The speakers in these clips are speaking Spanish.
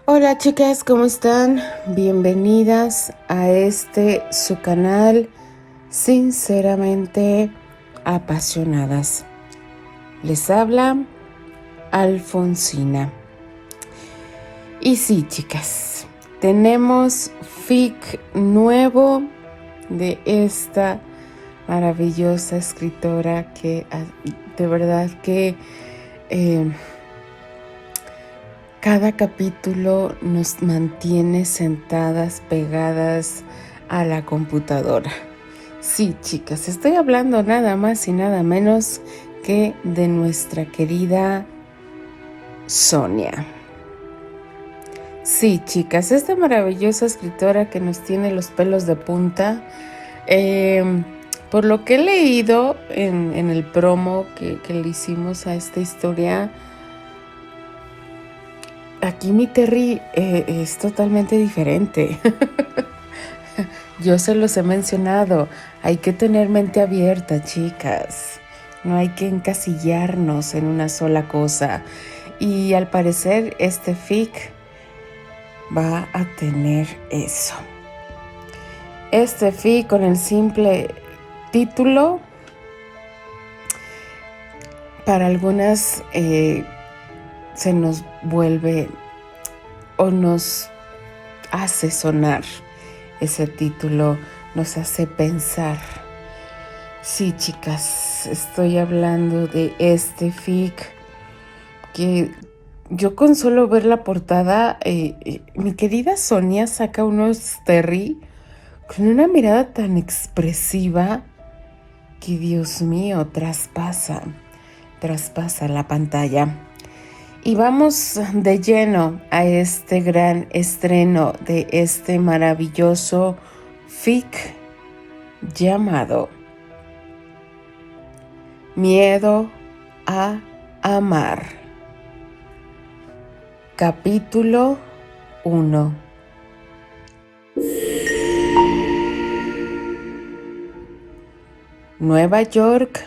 Hola chicas, ¿cómo están? Bienvenidas a su canal Sinceramente Apasionadas. Les habla Alfonsina. Y sí, chicas, tenemos fic nuevo de esta maravillosa escritora que de verdad que cada capítulo nos mantiene sentadas, pegadas a la computadora. Sí, chicas, estoy hablando nada más y nada menos que de nuestra querida Sonia. Sí, chicas, esta maravillosa escritora que nos tiene los pelos de punta, por lo que he leído en el promo que le hicimos a esta historia, aquí mi Terry es totalmente diferente. Yo se los he mencionado, hay que tener mente abierta, chicas. No hay que encasillarnos en una sola cosa. Y al parecer este fic va a tener eso. Este fic con el simple título, para algunas se nos vuelve o nos hace sonar. Ese título nos hace pensar. Sí, chicas, estoy hablando de este fic que yo con solo ver la portada, mi querida Sonia saca unos Terry con una mirada tan expresiva que, Dios mío, traspasa la pantalla. Y vamos de lleno a este gran estreno de este maravilloso fic llamado Miedo a amar. Capítulo 1. Nueva York,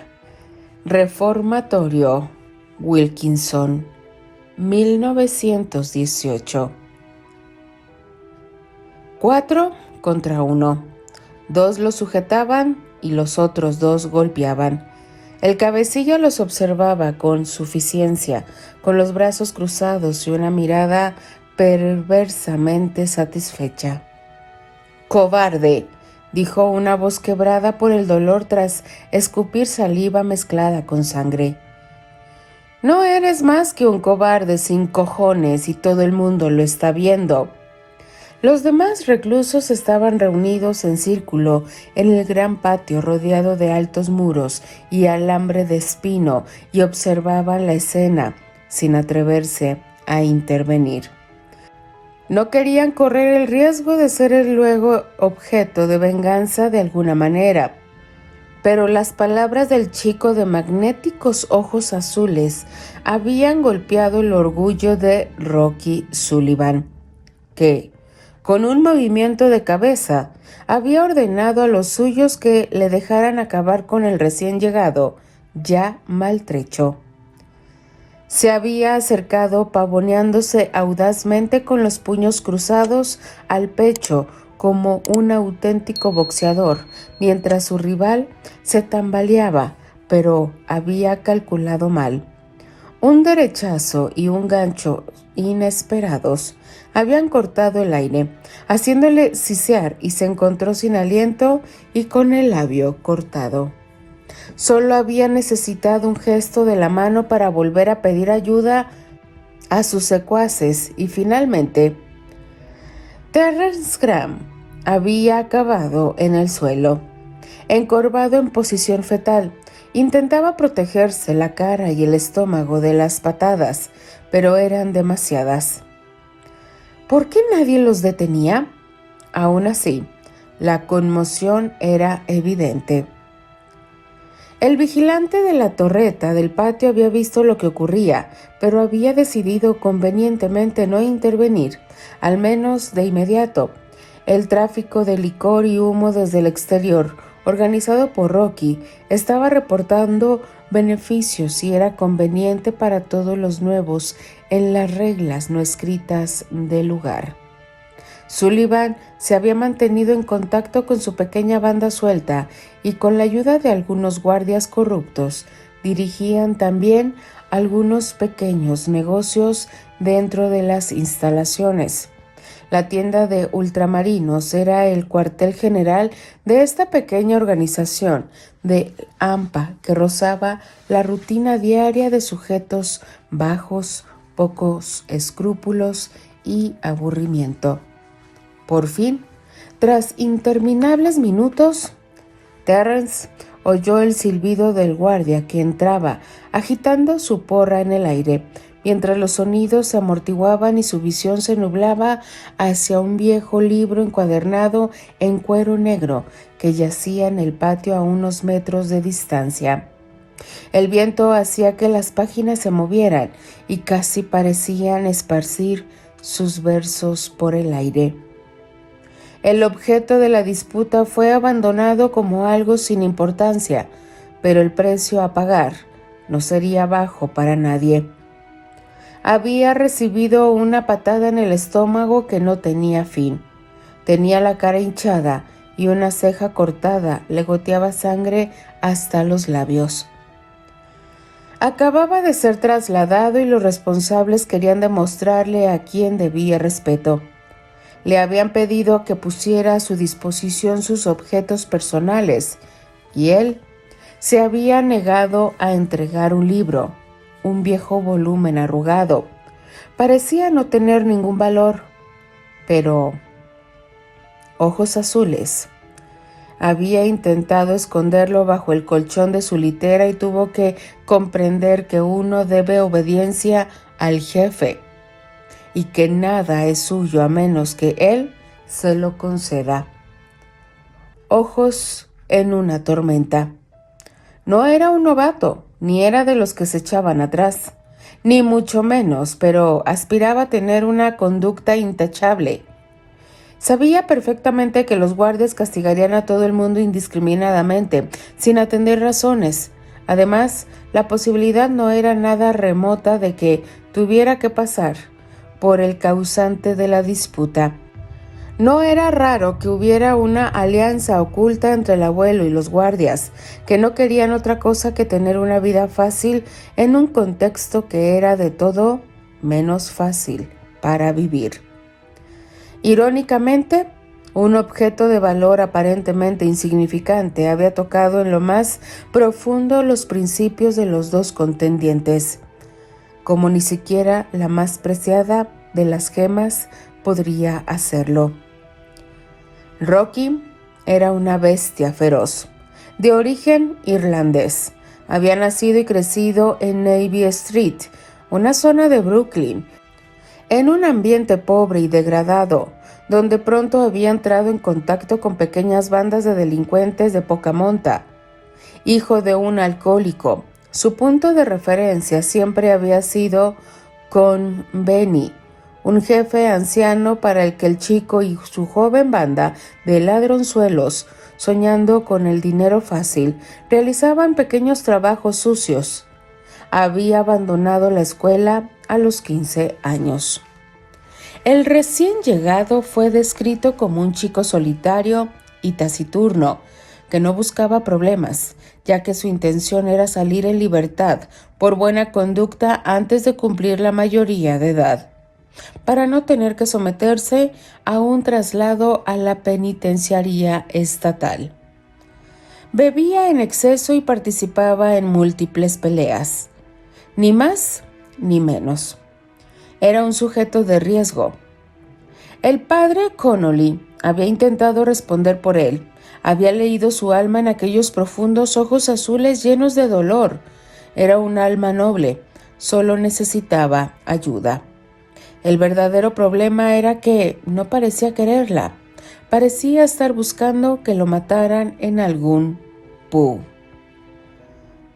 Reformatorio Wilkinson, 1918. 4 contra 1. 2 los sujetaban y los otros 2 golpeaban. El cabecilla los observaba con suficiencia, con los brazos cruzados y una mirada perversamente satisfecha. «Cobarde», dijo una voz quebrada por el dolor tras escupir saliva mezclada con sangre. «No eres más que un cobarde sin cojones y todo el mundo lo está viendo». Los demás reclusos estaban reunidos en círculo en el gran patio rodeado de altos muros y alambre de espino y observaban la escena sin atreverse a intervenir. No querían correr el riesgo de ser el luego objeto de venganza de alguna manera. Pero las palabras del chico de magnéticos ojos azules habían golpeado el orgullo de Rocky Sullivan, que, con un movimiento de cabeza, había ordenado a los suyos que le dejaran acabar con el recién llegado, ya maltrecho. Se había acercado pavoneándose audazmente con los puños cruzados al pecho como un auténtico boxeador, mientras su rival se tambaleaba, pero había calculado mal. Un derechazo y un gancho inesperados habían cortado el aire, haciéndole sisear, y se encontró sin aliento y con el labio cortado. Solo había necesitado un gesto de la mano para volver a pedir ayuda a sus secuaces y finalmente Terrence Graham había acabado en el suelo, encorvado en posición fetal. Intentaba protegerse la cara y el estómago de las patadas, pero eran demasiadas. ¿Por qué nadie los detenía? Aún así, la conmoción era evidente. El vigilante de la torreta del patio había visto lo que ocurría, pero había decidido convenientemente no intervenir, al menos de inmediato. El tráfico de licor y humo desde el exterior, organizado por Rocky, estaba reportando beneficios si era conveniente para todos los nuevos en las reglas no escritas del lugar. Sullivan se había mantenido en contacto con su pequeña banda suelta y con la ayuda de algunos guardias corruptos dirigían también algunos pequeños negocios dentro de las instalaciones. La tienda de ultramarinos era el cuartel general de esta pequeña organización de AMPA que rozaba la rutina diaria de sujetos bajos, pocos escrúpulos y aburrimiento. Por fin, tras interminables minutos, Terrence oyó el silbido del guardia que entraba, agitando su porra en el aire, mientras los sonidos se amortiguaban y su visión se nublaba hacia un viejo libro encuadernado en cuero negro que yacía en el patio a unos metros de distancia. El viento hacía que las páginas se movieran y casi parecían esparcir sus versos por el aire. El objeto de la disputa fue abandonado como algo sin importancia, pero el precio a pagar no sería bajo para nadie. Había recibido una patada en el estómago que no tenía fin. Tenía la cara hinchada y una ceja cortada, le goteaba sangre hasta los labios. Acababa de ser trasladado y los responsables querían demostrarle a quién debía respeto. Le habían pedido que pusiera a su disposición sus objetos personales y él se había negado a entregar un libro, un viejo volumen arrugado. Parecía no tener ningún valor, pero Ojos Azules había intentado esconderlo bajo el colchón de su litera y tuvo que comprender que uno debe obediencia al jefe y que nada es suyo a menos que él se lo conceda. Ojos en una tormenta. No era un novato, ni era de los que se echaban atrás, ni mucho menos, pero aspiraba a tener una conducta intachable. Sabía perfectamente que los guardias castigarían a todo el mundo indiscriminadamente, sin atender razones. Además, la posibilidad no era nada remota de que tuviera que pasar por el causante de la disputa. No era raro que hubiera una alianza oculta entre el abuelo y los guardias, que no querían otra cosa que tener una vida fácil en un contexto que era de todo menos fácil para vivir. Irónicamente, un objeto de valor aparentemente insignificante había tocado en lo más profundo los principios de los dos contendientes, como ni siquiera la más preciada de las gemas podría hacerlo. Rocky era una bestia feroz, de origen irlandés. Había nacido y crecido en Navy Street, una zona de Brooklyn, en un ambiente pobre y degradado, donde pronto había entrado en contacto con pequeñas bandas de delincuentes de poca monta. Hijo de un alcohólico, su punto de referencia siempre había sido con Benny, un jefe anciano para el que el chico y su joven banda de ladronzuelos, soñando con el dinero fácil, realizaban pequeños trabajos sucios. Había abandonado la escuela a los 15 años. El recién llegado fue descrito como un chico solitario y taciturno, que no buscaba problemas, ya que su intención era salir en libertad por buena conducta antes de cumplir la mayoría de edad, para no tener que someterse a un traslado a la penitenciaría estatal. Bebía en exceso y participaba en múltiples peleas, ni más ni menos. Era un sujeto de riesgo. El padre Connolly había intentado responder por él. Había leído su alma en aquellos profundos ojos azules llenos de dolor. Era un alma noble, solo necesitaba ayuda. El verdadero problema era que no parecía quererla. Parecía estar buscando que lo mataran en algún pub.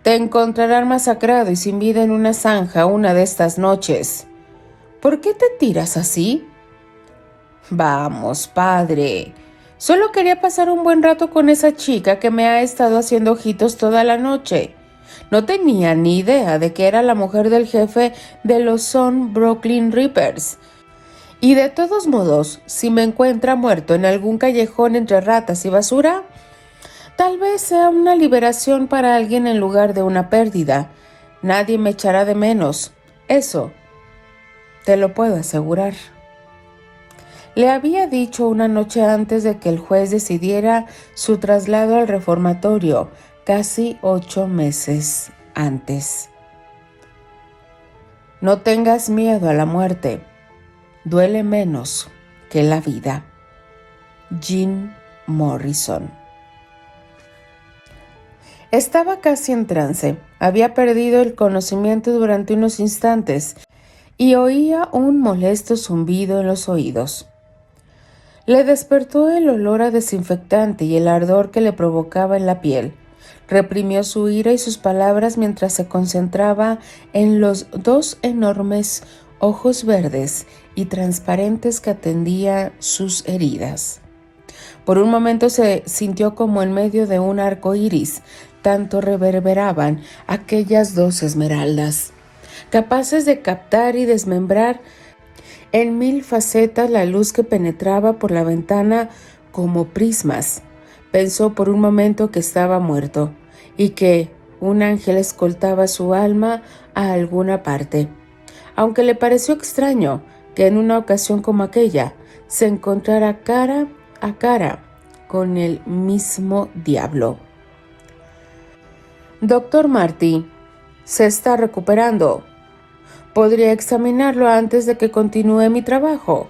Te encontrarán masacrado y sin vida en una zanja una de estas noches. ¿Por qué te tiras así? Vamos, padre. Solo quería pasar un buen rato con esa chica que me ha estado haciendo ojitos toda la noche. No tenía ni idea de que era la mujer del jefe de los Son Brooklyn Reapers. Y de todos modos, si me encuentra muerto en algún callejón entre ratas y basura, tal vez sea una liberación para alguien en lugar de una pérdida. Nadie me echará de menos. Eso te lo puedo asegurar. Le había dicho una noche antes de que el juez decidiera su traslado al reformatorio, casi 8 meses antes. No tengas miedo a la muerte. Duele menos que la vida. Jim Morrison. Estaba casi en trance. Había perdido el conocimiento durante unos instantes y oía un molesto zumbido en los oídos. Le despertó el olor a desinfectante y el ardor que le provocaba en la piel. Reprimió su ira y sus palabras mientras se concentraba en los 2 enormes ojos verdes y transparentes que atendían sus heridas. Por un momento se sintió como en medio de un arco iris, tanto reverberaban aquellas 2 esmeraldas, capaces de captar y desmembrar en 1000 facetas la luz que penetraba por la ventana como prismas. Pensó por un momento que estaba muerto y que un ángel escoltaba su alma a alguna parte, aunque le pareció extraño que en una ocasión como aquella se encontrara cara a cara con el mismo diablo. Doctor Marty, se está recuperando. ¿Podría examinarlo antes de que continúe mi trabajo?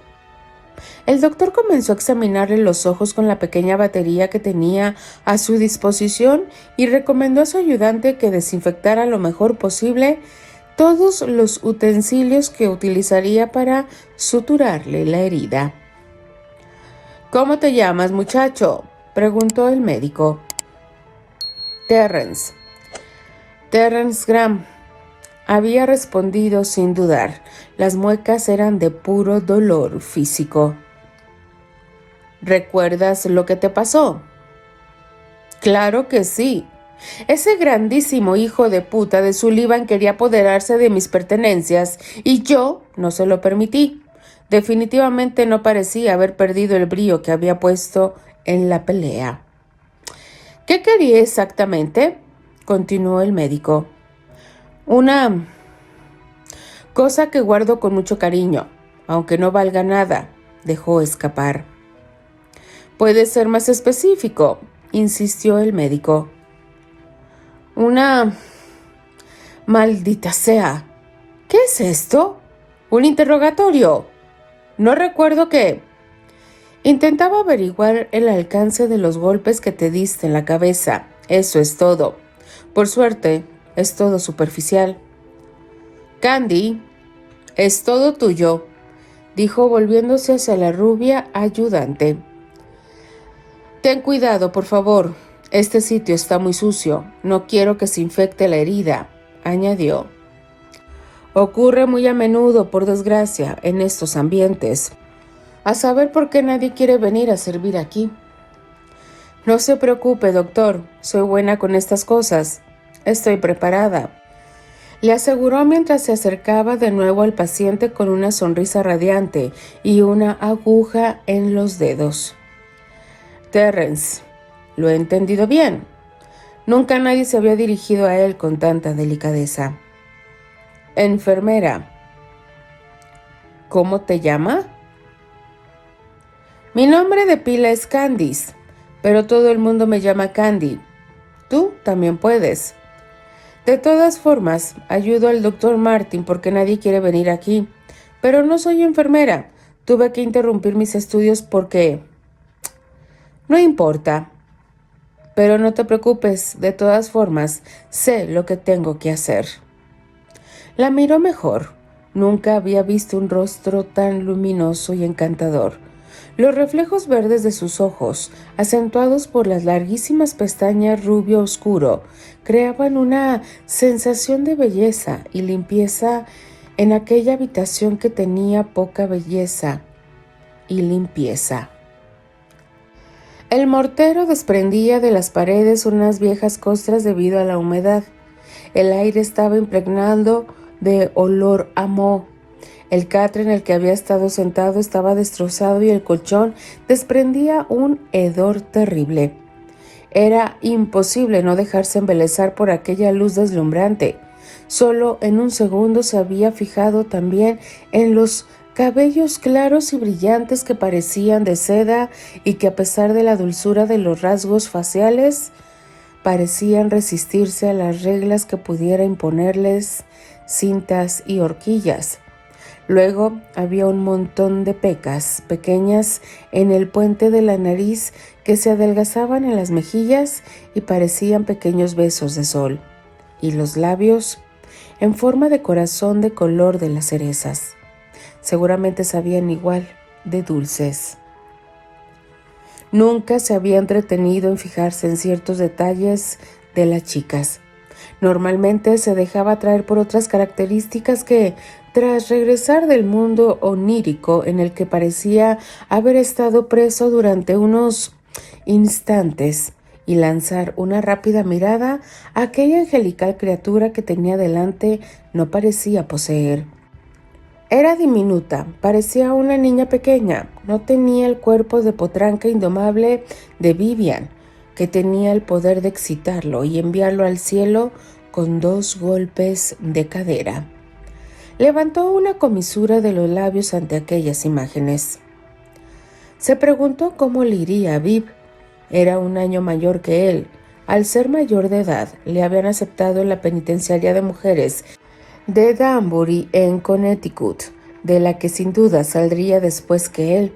El doctor comenzó a examinarle los ojos con la pequeña batería que tenía a su disposición y recomendó a su ayudante que desinfectara lo mejor posible todos los utensilios que utilizaría para suturarle la herida. ¿Cómo te llamas, muchacho?, preguntó el médico. Terrence Graham, había respondido sin dudar. Las muecas eran de puro dolor físico. ¿Recuerdas lo que te pasó? Claro que sí. Ese grandísimo hijo de puta de Sullivan quería apoderarse de mis pertenencias y yo no se lo permití. Definitivamente no parecía haber perdido el brío que había puesto en la pelea. ¿Qué quería exactamente?, continuó el médico. Una cosa que guardo con mucho cariño, aunque no valga nada, dejó escapar. ¿Puede ser más específico?, insistió el médico. Una... Maldita sea. ¿Qué es esto? ¿Un interrogatorio? No recuerdo qué. Intentaba averiguar el alcance de los golpes que te diste en la cabeza. Eso es todo. Por suerte, es todo superficial. Candy, es todo tuyo, dijo volviéndose hacia la rubia ayudante. Ten cuidado, por favor. Este sitio está muy sucio. No quiero que se infecte la herida, añadió. Ocurre muy a menudo, por desgracia, en estos ambientes. A saber por qué nadie quiere venir a servir aquí. No se preocupe, doctor. Soy buena con estas cosas. Estoy preparada, le aseguró mientras se acercaba de nuevo al paciente con una sonrisa radiante y una aguja en los dedos. Terrence, ¿lo he entendido bien? Nunca nadie se había dirigido a él con tanta delicadeza. Enfermera. ¿Cómo te llama? Mi nombre de pila es Candice, pero todo el mundo me llama Candy. Tú también puedes. De todas formas, ayudo al doctor Martin porque nadie quiere venir aquí. Pero no soy enfermera. Tuve que interrumpir mis estudios porque... No importa. Pero no te preocupes, de todas formas, sé lo que tengo que hacer. La miró mejor. Nunca había visto un rostro tan luminoso y encantador. Los reflejos verdes de sus ojos, acentuados por las larguísimas pestañas rubio oscuro, creaban una sensación de belleza y limpieza en aquella habitación que tenía poca belleza y limpieza. El mortero desprendía de las paredes unas viejas costras debido a la humedad. El aire estaba impregnado de olor a moho. El catre en el que había estado sentado estaba destrozado y el colchón desprendía un hedor terrible. Era imposible no dejarse embelesar por aquella luz deslumbrante. Solo en un segundo se había fijado también en los cabellos claros y brillantes que parecían de seda y que, a pesar de la dulzura de los rasgos faciales, parecían resistirse a las reglas que pudiera imponerles cintas y horquillas. Luego había un montón de pecas pequeñas en el puente de la nariz que se adelgazaban en las mejillas y parecían pequeños besos de sol, y los labios en forma de corazón de color de las cerezas. Seguramente sabían igual de dulces. Nunca se había entretenido en fijarse en ciertos detalles de las chicas. Normalmente se dejaba atraer por otras características que, tras regresar del mundo onírico en el que parecía haber estado preso durante unos instantes, y lanzar una rápida mirada a aquella angelical criatura que tenía delante, no parecía poseer. Era diminuta, parecía una niña pequeña, no tenía el cuerpo de potranca indomable de Vivian, que tenía el poder de excitarlo y enviarlo al cielo con 2 golpes de cadera. Levantó una comisura de los labios ante aquellas imágenes. Se preguntó cómo le iría a Viv. Era un año mayor que él. Al ser mayor de edad, le habían aceptado en la penitenciaria de mujeres de Danbury, en Connecticut, de la que sin duda saldría después que él.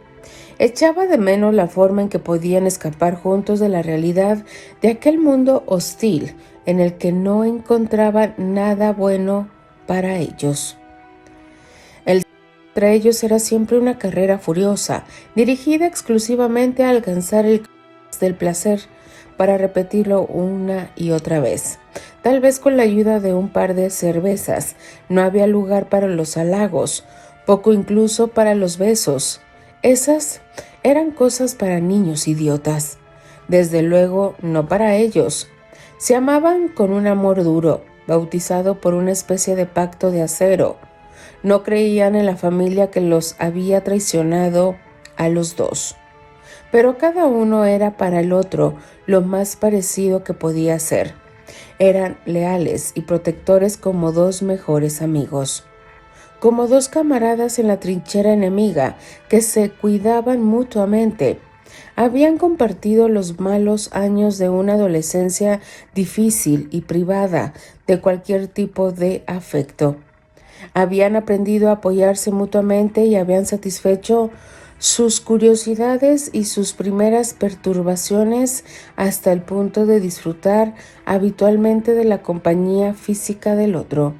Echaba de menos la forma en que podían escapar juntos de la realidad de aquel mundo hostil en el que no encontraban nada bueno para ellos. Entre ellos era siempre una carrera furiosa, dirigida exclusivamente a alcanzar el del placer, para repetirlo una y otra vez. Tal vez con la ayuda de un par de cervezas. No había lugar para los halagos, poco incluso para los besos. Esas eran cosas para niños idiotas. Desde luego, no para ellos. Se amaban con un amor duro, bautizado por una especie de pacto de acero. No creían en la familia que los había traicionado a los dos. Pero cada uno era para el otro lo más parecido que podía ser. Eran leales y protectores como 2 mejores amigos, como 2 camaradas en la trinchera enemiga que se cuidaban mutuamente. Habían compartido los malos años de una adolescencia difícil y privada de cualquier tipo de afecto. Habían aprendido a apoyarse mutuamente y habían satisfecho sus curiosidades y sus primeras perturbaciones hasta el punto de disfrutar habitualmente de la compañía física del otro.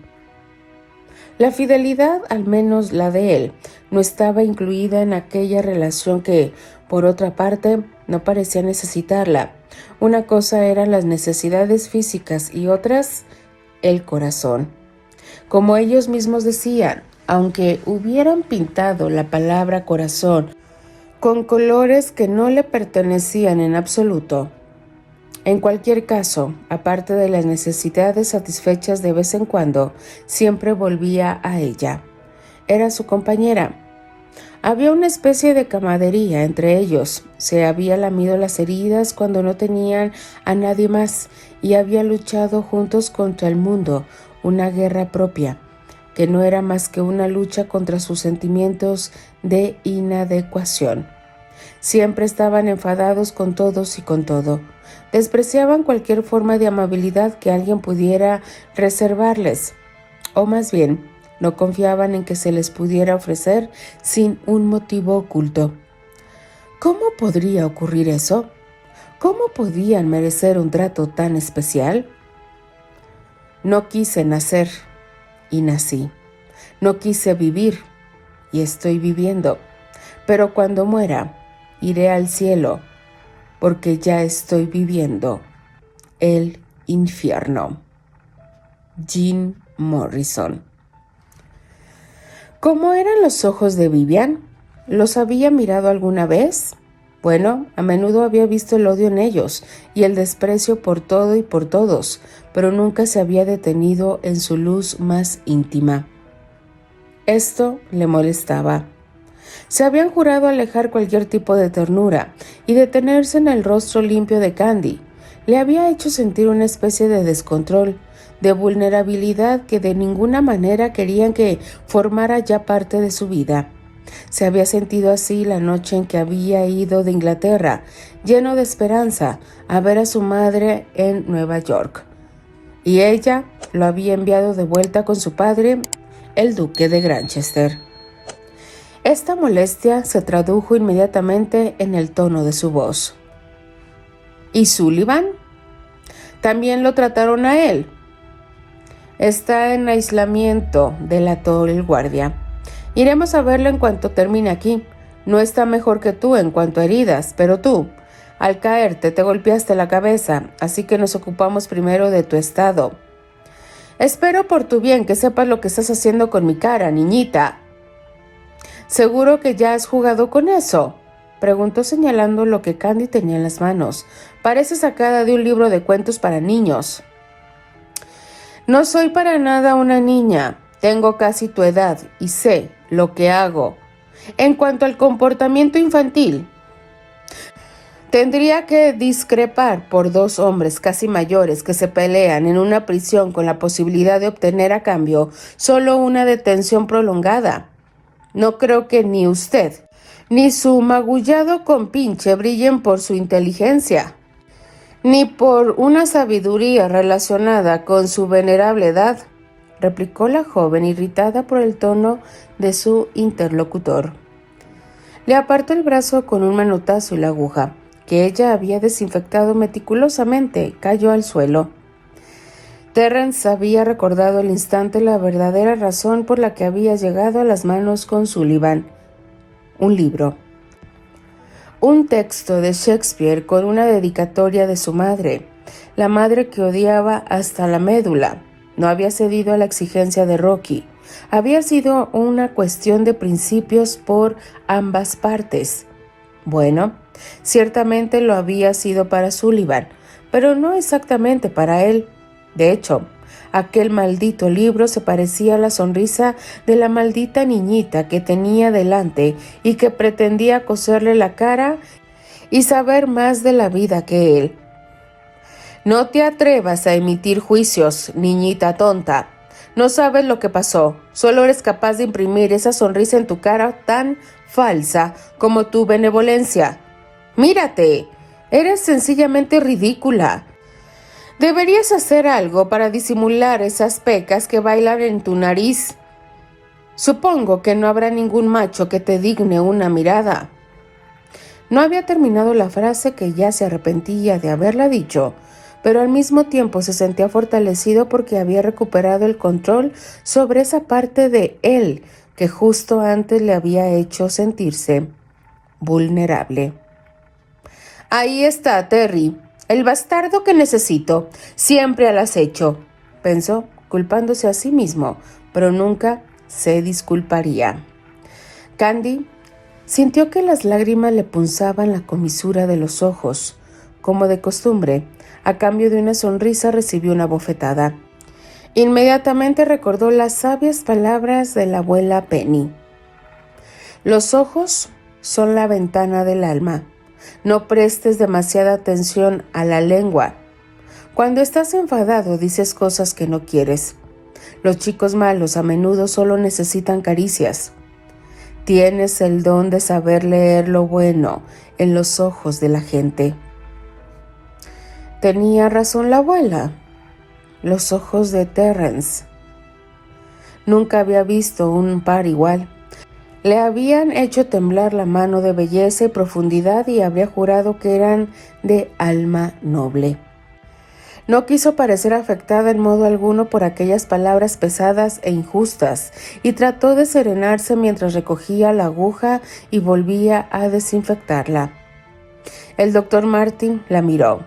La fidelidad, al menos la de él, no estaba incluida en aquella relación que, por otra parte, no parecía necesitarla. Una cosa eran las necesidades físicas y otras, el corazón. Como ellos mismos decían, aunque hubieran pintado la palabra corazón con colores que no le pertenecían en absoluto, en cualquier caso, aparte de las necesidades satisfechas de vez en cuando, siempre volvía a ella. Era su compañera. Había una especie de camaradería entre ellos. Se había lamido las heridas cuando no tenían a nadie más y habían luchado juntos contra el mundo, una guerra propia, que no era más que una lucha contra sus sentimientos de inadecuación. Siempre estaban enfadados con todos y con todo. Despreciaban cualquier forma de amabilidad que alguien pudiera reservarles, o más bien, no confiaban en que se les pudiera ofrecer sin un motivo oculto. ¿Cómo podría ocurrir eso? ¿Cómo podían merecer un trato tan especial? No quise nacer y nací. No quise vivir y estoy viviendo. Pero cuando muera, iré al cielo, porque ya estoy viviendo el infierno. Jim Morrison. ¿Cómo eran los ojos de Vivian? ¿Los había mirado alguna vez? Bueno, a menudo había visto el odio en ellos y el desprecio por todo y por todos, pero nunca se había detenido en su luz más íntima. Esto le molestaba. Se habían jurado alejar cualquier tipo de ternura y detenerse en el rostro limpio de Candy. Le había hecho sentir una especie de descontrol, de vulnerabilidad que de ninguna manera querían que formara ya parte de su vida. Se había sentido así la noche en que había ido de Inglaterra, lleno de esperanza, a ver a su madre en Nueva York. Y ella lo había enviado de vuelta con su padre, el duque de Granchester. Esta molestia se tradujo inmediatamente en el tono de su voz. ¿Y Sullivan? También lo trataron a él. Está en aislamiento, delató el guardia. Iremos a verlo en cuanto termine aquí. No está mejor que tú en cuanto a heridas, pero tú, al caerte, te golpeaste la cabeza, así que nos ocupamos primero de tu estado. Espero por tu bien que sepas lo que estás haciendo con mi cara, niñita. ¿Seguro que ya has jugado con eso?, preguntó señalando lo que Candy tenía en las manos. Parece sacada de un libro de cuentos para niños. No soy para nada una niña. Tengo casi tu edad y sé lo que hago. En cuanto al comportamiento infantil, tendría que discrepar por dos hombres casi mayores que se pelean en una prisión con la posibilidad de obtener a cambio solo una detención prolongada. No creo que ni usted, ni su magullado compinche brillen por su inteligencia, ni por una sabiduría relacionada con su venerable edad, replicó la joven, irritada por el tono de su interlocutor. Le apartó el brazo con un manotazo y la aguja, que ella había desinfectado meticulosamente, cayó al suelo. Terence había recordado al instante la verdadera razón por la que había llegado a las manos con Sullivan. Un libro. Un texto de Shakespeare con una dedicatoria de su madre, la madre que odiaba hasta la médula. No había cedido a la exigencia de Rocky. Había sido una cuestión de principios por ambas partes. Bueno, ciertamente lo había sido para Sullivan, pero no exactamente para él. De hecho, aquel maldito libro se parecía a la sonrisa de la maldita niñita que tenía delante y que pretendía coserle la cara y saber más de la vida que él. No te atrevas a emitir juicios, niñita tonta. No sabes lo que pasó. Solo eres capaz de imprimir esa sonrisa en tu cara tan falsa como tu benevolencia. Mírate, eres sencillamente ridícula. Deberías hacer algo para disimular esas pecas que bailan en tu nariz. Supongo que no habrá ningún macho que te digne una mirada. No había terminado la frase que ya se arrepentía de haberla dicho, pero al mismo tiempo se sentía fortalecido porque había recuperado el control sobre esa parte de él que justo antes le había hecho sentirse vulnerable. Ahí está, Terry. El bastardo que necesito, siempre al acecho, pensó, culpándose a sí mismo, pero nunca se disculparía. Candy sintió que las lágrimas le punzaban la comisura de los ojos. Como de costumbre, a cambio de una sonrisa recibió una bofetada. Inmediatamente recordó las sabias palabras de la abuela Penny. Los ojos son la ventana del alma. No prestes demasiada atención a la lengua. Cuando estás enfadado dices cosas que no quieres. Los chicos malos a menudo solo necesitan caricias. Tienes el don de saber leer lo bueno en los ojos de la gente. Tenía razón la abuela. Los ojos de Terence. Nunca había visto un par igual. Le habían hecho temblar la mano de belleza y profundidad y habría jurado que eran de alma noble. No quiso parecer afectada en modo alguno por aquellas palabras pesadas e injustas y trató de serenarse mientras recogía la aguja y volvía a desinfectarla. El doctor Martin la miró.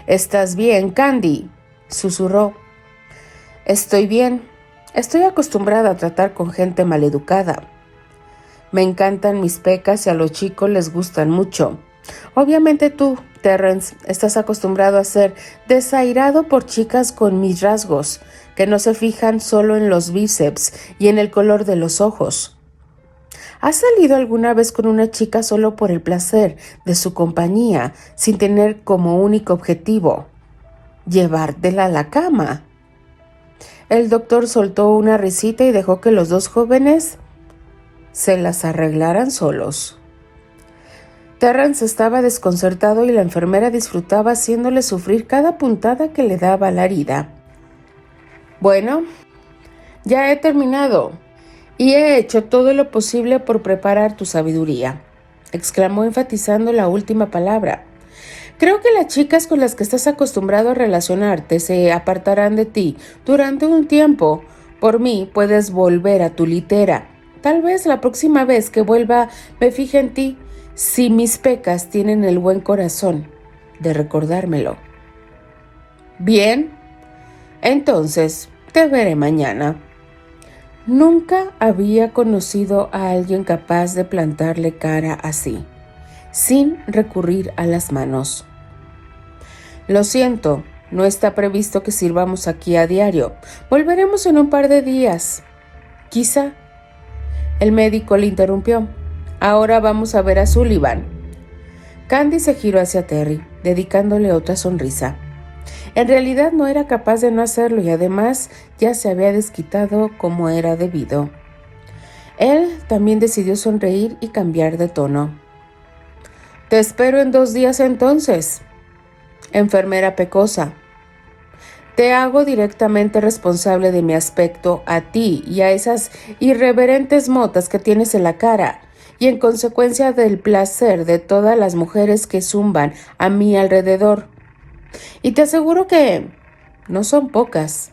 «¿Estás bien, Candy?», susurró. «Estoy bien. Estoy acostumbrada a tratar con gente maleducada». Me encantan mis pecas y a los chicos les gustan mucho. Obviamente tú, Terrence, estás acostumbrado a ser desairado por chicas con mis rasgos, que no se fijan solo en los bíceps y en el color de los ojos. ¿Has salido alguna vez con una chica solo por el placer de su compañía, sin tener como único objetivo llevártela a la cama? El doctor soltó una risita y dejó que los dos jóvenes se las arreglaran solos. Terrence estaba desconcertado y la enfermera disfrutaba haciéndole sufrir cada puntada que le daba la herida. Bueno, ya he terminado y he hecho todo lo posible por preparar tu sabiduría, exclamó enfatizando la última palabra. Creo que las chicas con las que estás acostumbrado a relacionarte se apartarán de ti durante un tiempo. Por mí puedes volver a tu litera. Tal vez la próxima vez que vuelva me fije en ti, si mis pecas tienen el buen corazón de recordármelo. Bien, entonces te veré mañana. Nunca había conocido a alguien capaz de plantarle cara así, sin recurrir a las manos. Lo siento, no está previsto que sirvamos aquí a diario. Volveremos en un par de días. Quizá. El médico le interrumpió. Ahora vamos a ver a Sullivan. Candy se giró hacia Terry, dedicándole otra sonrisa. En realidad no era capaz de no hacerlo y además ya se había desquitado como era debido. Él también decidió sonreír y cambiar de tono. Te espero en 2 días entonces, enfermera pecosa. Te hago directamente responsable de mi aspecto a ti y a esas irreverentes motas que tienes en la cara, y en consecuencia del placer de todas las mujeres que zumban a mi alrededor. Y te aseguro que no son pocas.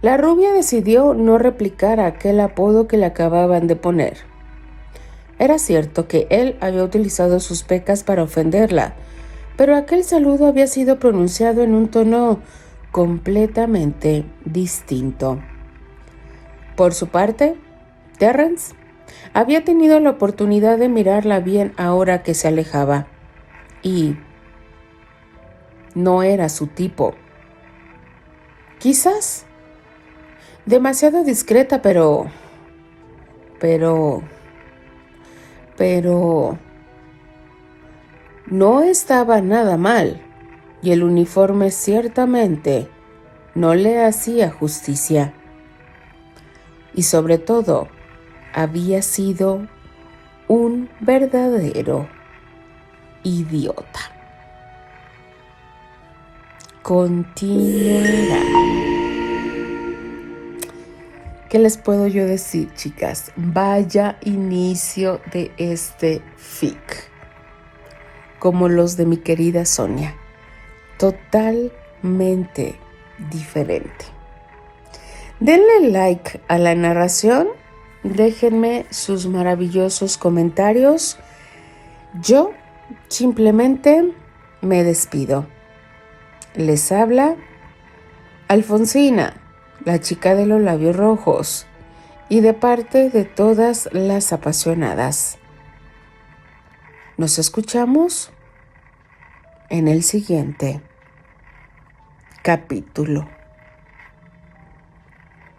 La rubia decidió no replicar aquel apodo que le acababan de poner. Era cierto que él había utilizado sus pecas para ofenderla, pero aquel saludo había sido pronunciado en un tono completamente distinto. Por su parte, Terrence había tenido la oportunidad de mirarla bien ahora que se alejaba, y no era su tipo. Quizás demasiado discreta, pero no estaba nada mal, y el uniforme ciertamente no le hacía justicia. Y sobre todo, había sido un verdadero idiota. Continuará. ¿Qué les puedo yo decir, chicas? Vaya inicio de este fic. Como los de mi querida Sonia. Totalmente diferente. Denle like a la narración. Déjenme sus maravillosos comentarios. Yo simplemente me despido. Les habla Alfonsina, la chica de los labios rojos, y de parte de todas las apasionadas. Nos escuchamos en el siguiente capítulo.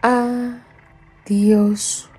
Adiós.